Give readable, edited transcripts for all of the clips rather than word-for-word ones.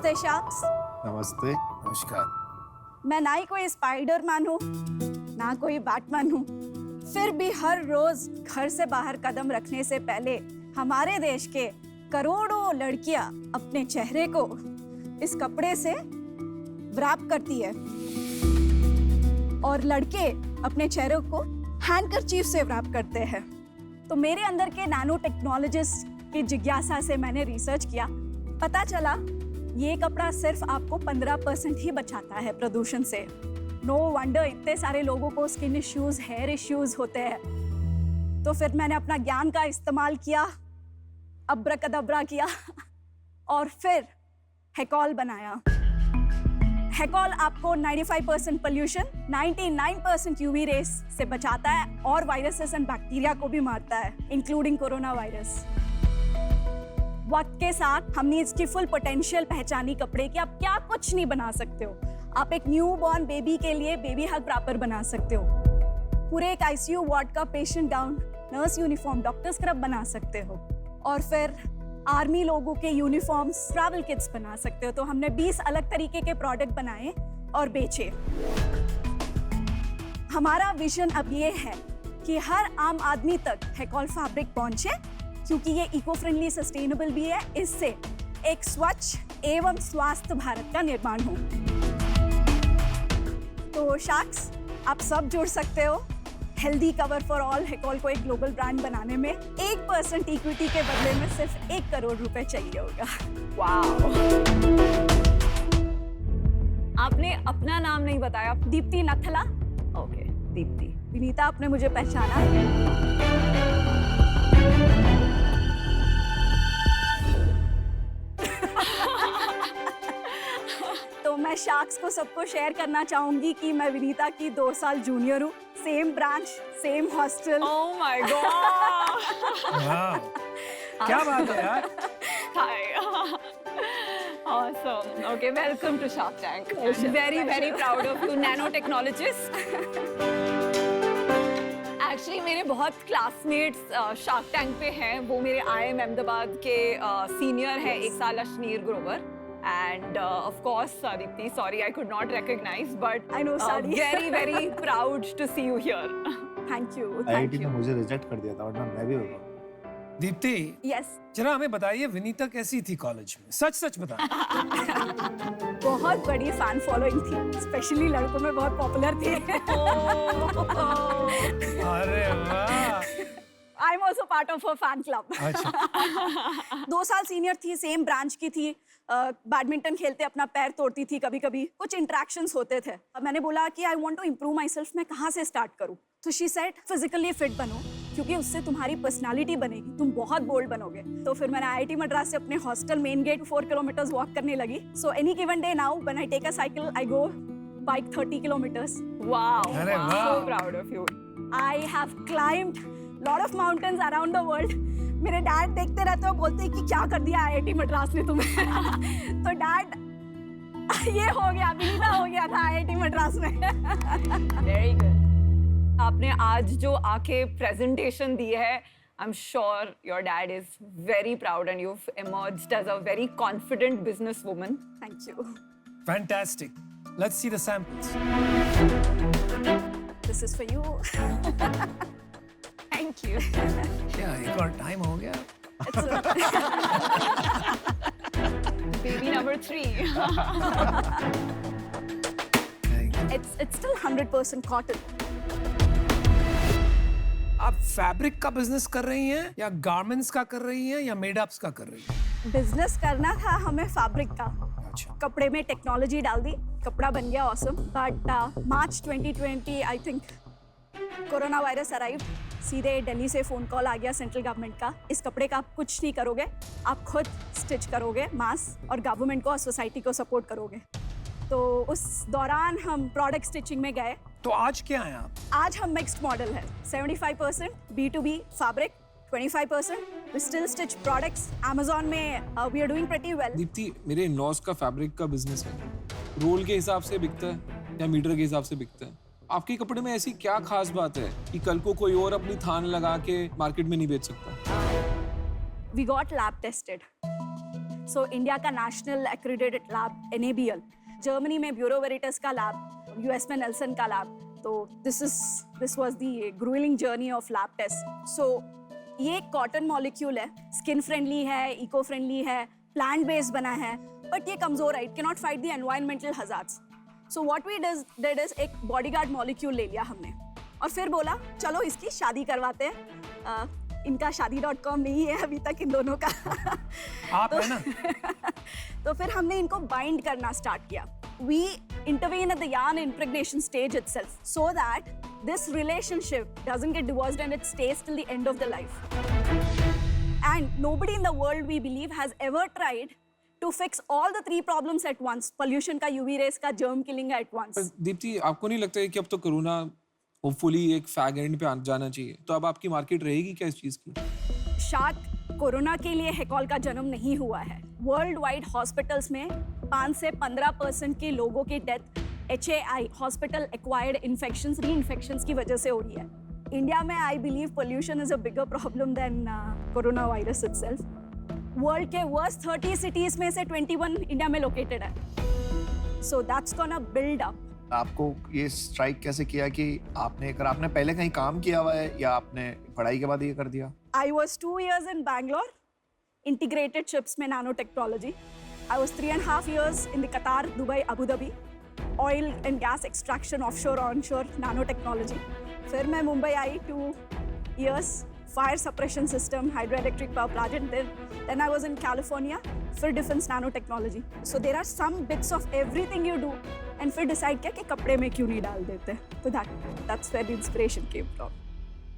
नमस्ते शार्क्स। नमस्ते। नमस्कार। मैं ना ही कोई स्पाइडरमैन हूँ ना कोई बैटमैन हूँ, फिर भी हर रोज घर से बाहर कदम रखने से पहले हमारे देश के करोड़ों लड़कियां अपने चेहरे को इस कपड़े से व्रैप करती है और लड़के अपने चेहरे को हैंडकरचीफ से व्रैप करते हैं। तो मेरे अंदर के नैनो टेक्नोलॉजिस्ट की जिज्ञासा से मैंने रिसर्च किया, पता चला ये कपड़ा सिर्फ आपको 15% ही बचाता है प्रदूषण से। नो वंडर इतने सारे लोगों को स्किन इश्यूज, हेयर इश्यूज होते हैं। तो फिर मैंने अपना ज्ञान का इस्तेमाल किया, अब्राकदब्रा किया और फिर हेकॉल बनाया। हेकॉल आपको 95% पोल्यूशन, 99% यूवी रेस से बचाता है और वायरसेस एंड बैक्टीरिया को भी मारता है, इंक्लूडिंग कोरोना वायरस। वक्त के साथ हमने इसकी फुल पोटेंशियल पहचानी कपड़े की। आप क्या कुछ नहीं बना सकते हो। आप एक न्यू बॉर्न बेबी के लिए बेबी हग रैपर बना सकते हो, पूरे एक आईसीयू वार्ड का patient gown, nurse uniform, doctor scrub बना सकते हो और फिर आर्मी लोगों के यूनिफॉर्म्स, ट्रैवल किट्स बना सकते हो। तो हमने 20 अलग तरीके के प्रोडक्ट बनाए और बेचे। हमारा विजन अब ये है कि हर आम आदमी तक हेकॉल फैब्रिक पहुंचे, क्योंकि ये इको फ्रेंडली, सस्टेनेबल भी है। इससे एक स्वच्छ एवं स्वास्थ्य भारत का निर्माण हो। तो शार्क्स, आप सब जुड़ सकते हो हेल्दी कवर फॉर ऑल हेकॉल को एक ग्लोबल ब्रांड बनाने में। 1% इक्विटी के बदले में सिर्फ 1 करोड़ रुपए चाहिए होगा। वाओ! आपने अपना नाम नहीं बताया। दीप्ति नथला। ओके, दीप्ति। विनीता, आपने मुझे पहचाना। तो मैं शार्क्स को सबको शेयर करना चाहूंगी कि मैं विनीता की 2 साल जूनियर हूँ। Same branch, same hostel. Oh my God! क्या बात है यार। Hi. Awesome. Okay, welcome to Shark Tank. Very proud of you, nanotechnologist. Actually, मेरे बहुत क्लासमेट्स शार्क टैंक पे हैं। वो मेरे IIM अहमदाबाद के सीनियर हैं, 1 साल Ashneer Grover. And of course, Dipti, sorry I could not recognize, but I know, sorry. very proud to see you here. Thank you. IIT ने मुझे रिजेक्ट कर दिया था, वरना मैं भी होगा। दीप्ति, Yes. जरा हमें बताइए विनीता कैसी थी कॉलेज में? सच बताएं। बहुत बड़ी फैन फॉलोइंग थी, स्पेशली लड़कों में बहुत पॉपुलर थी। अरे वाह! I am also part of a fan club. अच्छा। 2 साल सीनियर थी, सेम ब्रांच की थी। बैडमिंटन खेलते अपना पैर तोड़ती थी कभी कभी, कुछ इंटरेक्शंस होते थे। मैंने बोला कि I want to improve myself, मैं कहाँ से स्टार्ट करूँ? तो शी सेड फिजिकली फिट बनो, क्योंकि उससे तुम्हारी पर्सनालिटी बनेगी, तुम बहुत बोल्ड बनोगे। तो फिर मैंने IIT मद्रास से अपने hostel main gate 4 kilometres walk करने लगी। So any given day now when I take a cycle I go bike 30 kilometres. Wow! अरे वाह! So proud of you. I have climbed lot of mountains around the world. मेरे dad देखते रहते हो, बोलते हैं कि क्या कर दिया IIT मद्रास ने तुम्हें। तो डैड, ये हो गया, विनीता हो गया था IIT मद्रास में। Very good. आपने आज जो आके प्रेजेंटेशन दी है, I'm sure your dad is very proud and you've emerged as a very confident businesswoman. Thank you. Fantastic. Let's see the samples. This is for you. Thank you. क्या एक और time हो गया? It's Baby number 3. it's still 100% cotton. आप fabric का business कर रही हैं या गारमेंट्स का कर रही हैं या मेडअप्स का कर रही हैं? बिजनेस करना था हमें फैब्रिक का। अच्छा। कपड़े में टेक्नोलॉजी डाल दी, कपड़ा बन गया awesome. But March 2020 I think corona virus arrive. सीधे दिल्ली से फ़ोन कॉल आ गया सेंट्रल गवर्नमेंट का, इस कपड़े का आप कुछ नहीं करोगे, आप खुद स्टिच करोगे मास और गवर्नमेंट को और सोसाइटी को सपोर्ट करोगे। तो उस दौरान हम प्रोडक्ट स्टिचिंग में गए। तो आज क्या है आप? आज हम मिक्स्ड मॉडल है, 75% B2B fabric, 25% we still stitch products. Amazon में we are doing pretty well. Deepti, मेरे इन-लॉज का फैब्रिक का बिजनेस है। रोल के हिसाब से बिकता है या मीटर के हिसाब से बिकता है? आपके कपड़े में ऐसी क्या खास बात है कि कल को कोई और अपनी थान लगा के मार्केट में नहीं बेच सकता? We got lab tested. So India का national accredited lab NABL, Germany में ब्यूरो वेरिटस का लैब, US में नेल्सन का लैब. तो this was the gruelling journey of lab test. So ये कॉटन मॉलिक्यूल है, स्किन फ्रेंडली है, इको फ्रेंडली है, प्लांट बेस्ड बना है, बट ये कमजोर है. It can not fight the environmental hazards. So what we did is एक बॉडीगार्ड मॉलिक्यूल ले लिया हमने और फिर बोला चलो इसकी शादी करवाते हैं. इनका शादी.com नहीं है अभी तक इन दोनों का. आप है ना. तो फिर हमने इनको बाइंड करना स्टार्ट किया. We intervene at the yarn impregnation stage itself so that this relationship doesn't get divorced and it stays till the end of the life. And nobody in the world, we believe, has ever tried to fix all the 3 problems at once. Pollution का, UV rays का, germ killing at once. Deepti, आपको नहीं लगता है कि अब तो corona hopefully एक फैग एंड पे जाना चाहिए, तो अब आपकी मार्केट रहेगी क्या इस चीज की? शार्क कोरोना के लिए हेकॉल का जन्म नहीं हुआ है. वर्ल्ड वाइड हॉस्पिटल्स में 5 से 15% के लोगों की death HAI, hospital acquired infections, re infections की वजह से हो रही है. इंडिया में I believe pollution is a bigger problem than corona virus itself. World के वर्स्ट 30 सिटीज में से 21 इंडिया में लोकेटेड है. So that's gonna build up. आपको ये स्ट्राइक कैसे किया कि आपने पहले कहीं काम किया हुआ है या आपने पढ़ाई के बाद ये कर दिया? I was 2 years in Bangalore, integrated chips में nanotechnology. I was 3.5 years in the Qatar, Dubai, Abu Dhabi, oil and gas extraction, offshore, onshore, nanotechnology. फिर मैं मुंबई आई 2 years, fire suppression system, hydroelectric power plant, and then I was in California, फिर defense nanotechnology. So there are some bits of everything you do, and फिर decide किया कि कपड़े में क्यों नहीं डाल देते. तो that's where the inspiration came from.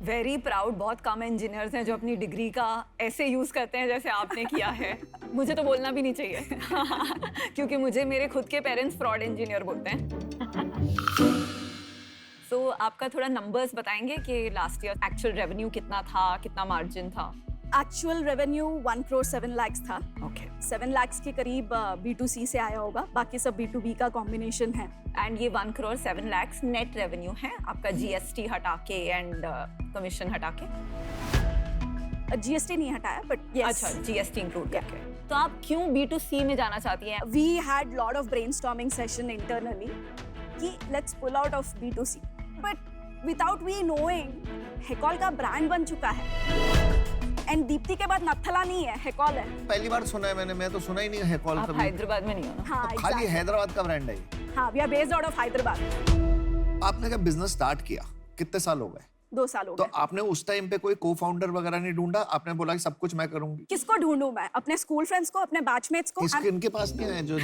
Very proud. बहुत कम इंजीनियर्स हैं जो अपनी डिग्री का ऐसे यूज करते हैं जैसे आपने किया है. मुझे तो बोलना भी नहीं चाहिए क्योंकि मुझे मेरे खुद के पेरेंट्स फ्रॉड इंजीनियर बोलते हैं. सो आपका थोड़ा नंबर्स बताएंगे कि लास्ट ईयर एक्चुअल रेवेन्यू कितना था, कितना मार्जिन था? एक्चुअल रेवेन्यू 1 crore 7 lakhs था. ओके. 7 lakhs के करीब B2C से आया होगा, बाकी सब B2B का कॉम्बिनेशन है. एंड ये 1 crore 7 lakhs नेट रेवेन्यू है आपका GST हटा के एंड कमीशन हटा के? GST नहीं हटाया बट yes. अच्छा, GST इंक्लूड करके. तो आप क्यों B2C में जाना चाहती हैं? We had lot of brainstorming session internally कि let's pull out of B2C. But without we knowing, हेकॉल का ब्रांड बन चुका है. एंड दीप्ति के बाद नत्थला नहीं है, हेकॉल है. पहली बार सुना है मैं तो सुना ही नहीं है हेकॉल आप कभी. हैदराबाद में नहीं हो ना? हाँ, तो खाली हैदराबाद का ब्रांड है ये. हाँ, we are based out of Hyderabad. आपने क्या बिजनेस स्टार्ट किया, कितने साल हो गए? 2 साल हो तो गए. आपने उस टाइम पे कोई को फाउंडर वगैरह नहीं ढूंढा? आपने बोला कि सब कुछ मैं करूंगी? किसको ढूंढूं मैं? अपने स्कूल फ्रेंड्स को, अपने बैचमेट्स को? इनके पास नहीं है जो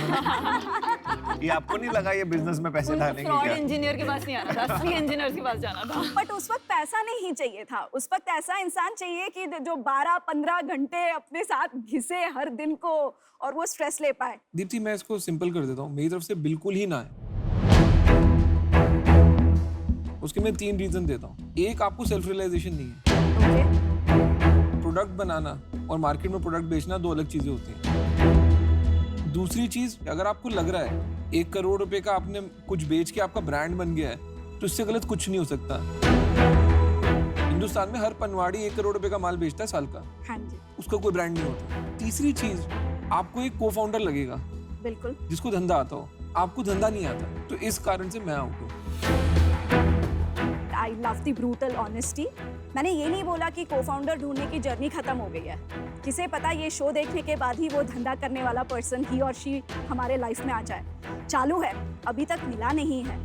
ये आपको नहीं लगा ये बिजनेस में पैसे डालेंगे फ्रॉड क्या? इंजीनियर के पास नहीं आना था, असली इंजीनियर के पास जाना था. बट उस वक्त पैसा नहीं चाहिए था. उस वक्त ऐसा इंसान चाहिए कि जो 12-15 घंटे अपने साथ घिसे हर दिन को और वो स्ट्रेस ले पाए. दीप्ति, मैं इसको सिंपल कर देता हूँ, मेरी तरफ से बिल्कुल ही ना है. उसके मैं 3 रीजन देता हूँ. एक, आपको सेल्फ रियलाइजेशन नहीं है. प्रोडक्ट बनाना और मार्केट में प्रोडक्ट बेचना 2 अलग चीजें होती हैं. दूसरी चीज, अगर आपको लग रहा है 1 करोड़ रुपए का आपने कुछ बेच के आपका ब्रांड बन गया है, तो इससे गलत कुछ नहीं हो सकता. हिंदुस्तान में हर पनवाड़ी 1 करोड़ रुपए का माल बेचता है साल का. हाँ जी, उसका कोई ब्रांड नहीं होता. तीसरी चीज, आपको एक को फाउंडर लगेगा बिल्कुल. जिसको धंधा आता हो. आपको धंधा नहीं आता, तो इस कारण से मैं आउट हूँ. I love the brutal honesty. मैंने ये नहीं बोला कि को-फाउंडर ढूंढने की जर्नी खत्म हो गई है. किसे पता ये शो देखने के बाद ही वो धंधा करने वाला पर्सन ही और शी हमारे लाइफ में आ जाए. चालू है, अभी तक मिला नहीं है.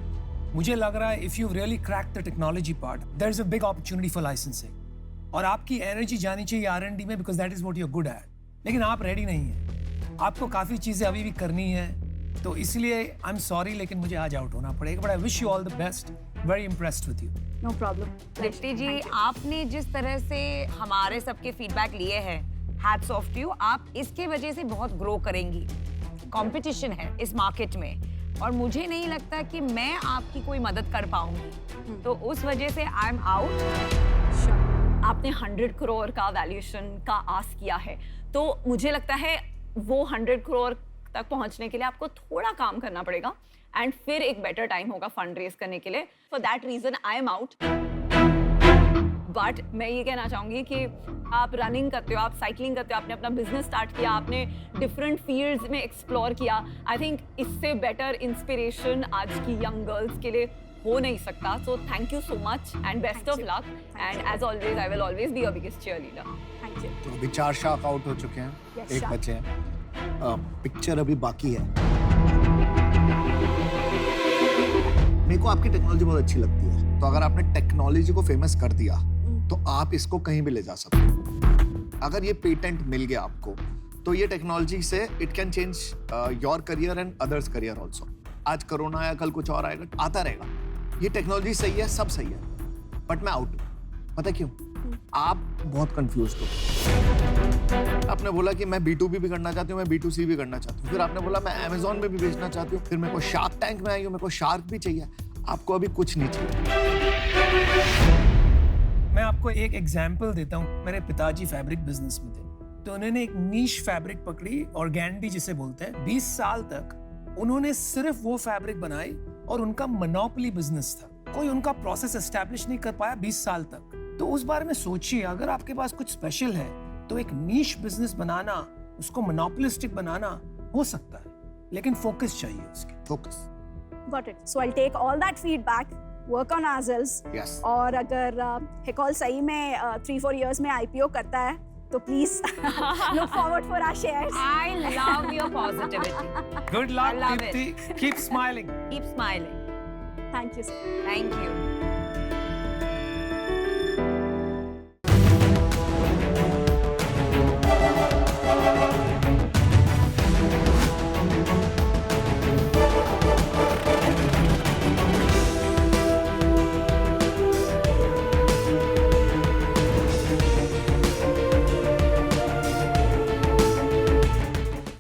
मुझे लग रहा है if you've really cracked the technology part, there's a big opportunity for licensing. और आपकी एनर्जी जानी चाहिए R&D में because that is what you're good at. लेकिन आप रेडी नहीं हैं. आपको काफ़ी चीज़ें अभी भी करनी है, तो इसलिए आई एम सॉरी लेकिन मुझे आज आउट होना पड़ेगा. But I wish you all the best. Very impressed with you. No problem. Deepti ji, आपने जिस तरह से हमारे सबके फीडबैक लिए हैं, हैट्स ऑफ टू यू. आप इसके वजह से बहुत ग्रो करेंगी. कंपटीशन है इस मार्केट में और मुझे नहीं लगता कि मैं आपकी कोई मदद कर पाऊंगी. तो उस वजह से आई एम आउट. आपने 100 करोड़ का वैल्यूएशन का आस्क किया है, तो मुझे लगता है वो 100 करोड़ तक पहुंचने के लिए आपको थोड़ा काम करना पड़ेगा एंड फिर एक बेटर टाइम होगा फंड रेज करने के लिए. For that reason I am out. But मैं ये कहना चाहूँगी कि आप रनिंग करते हो, आप साइकिलिंग करते हो, आपने अपना बिजनेस स्टार्ट किया, आपने डिफरेंट फील्ड्स में एक्सप्लोर किया. आई थिंक इससे बेटर इंस्पिरेशन आज की यंग गर्ल्स के लिए हो नहीं सकता. So thank you so much and best of luck. And as always I will always be your biggest cheerleader. Thank you. तो अभी 4 शार्क आउट हो चुके हैं, Yes, एक shark. बचे हैं. पिक्चर अभी बाकी है. मेरे को आपकी टेक्नोलॉजी बहुत अच्छी लगती है. तो अगर आपने टेक्नोलॉजी को फेमस कर दिया तो आप इसको कहीं भी ले जा सकते हो. अगर ये पेटेंट मिल गया आपको तो ये टेक्नोलॉजी से it can change your career and others career also. आज कोरोना आया, कल कुछ और आएगा, आता रहेगा. ये टेक्नोलॉजी सही है, सब सही है, बट मैं आउट हूं. पता क्यों? आप बहुत कंफ्यूज हो. आपने बोला कि मैं B2B भी करना चाहती हूँ, मैं B2C भी करना चाहती हूँ. फिर आपने बोला मैं Amazon में भी बेचना चाहती हूँ. फिर मेरे को शार्क टैंक में आई हूँ, मेरे को शार्क भी चाहिए. आपको अभी कुछ नहीं चाहिए. मैं आपको एक एग्जाम्पल देता हूँ. मेरे पिताजी फैब्रिक बिजनेस में थे, तो उन्होंने एक नीश फैब्रिक पकड़ी, ऑर्गेंडी जिसे बोलते हैं. 20 साल तक उन्होंने सिर्फ वो फैब्रिक बनाई और उनका मोनोपोली बिजनेस था. कोई उनका प्रोसेस एस्टैब्लिश नहीं कर पाया 20 साल तक. तो उस बारे में सोचिए, अगर आपके पास कुछ स्पेशल है तो एक नीश बिजनेस बनाना, उसको मोनोपोलिस्टिक बनाना हो सकता है, लेकिन फोकस चाहिए उसके. Focus. Got it. So I'll take all that feedback, work on ourselves. Yes. और अगर हिकॉल सही में 3-4 years में IPO करता है तो please look forward for our shares. I love your positivity. Good I luck, love Deepti. Keep smiling. Keep smiling. Thank you, sir. Thank you.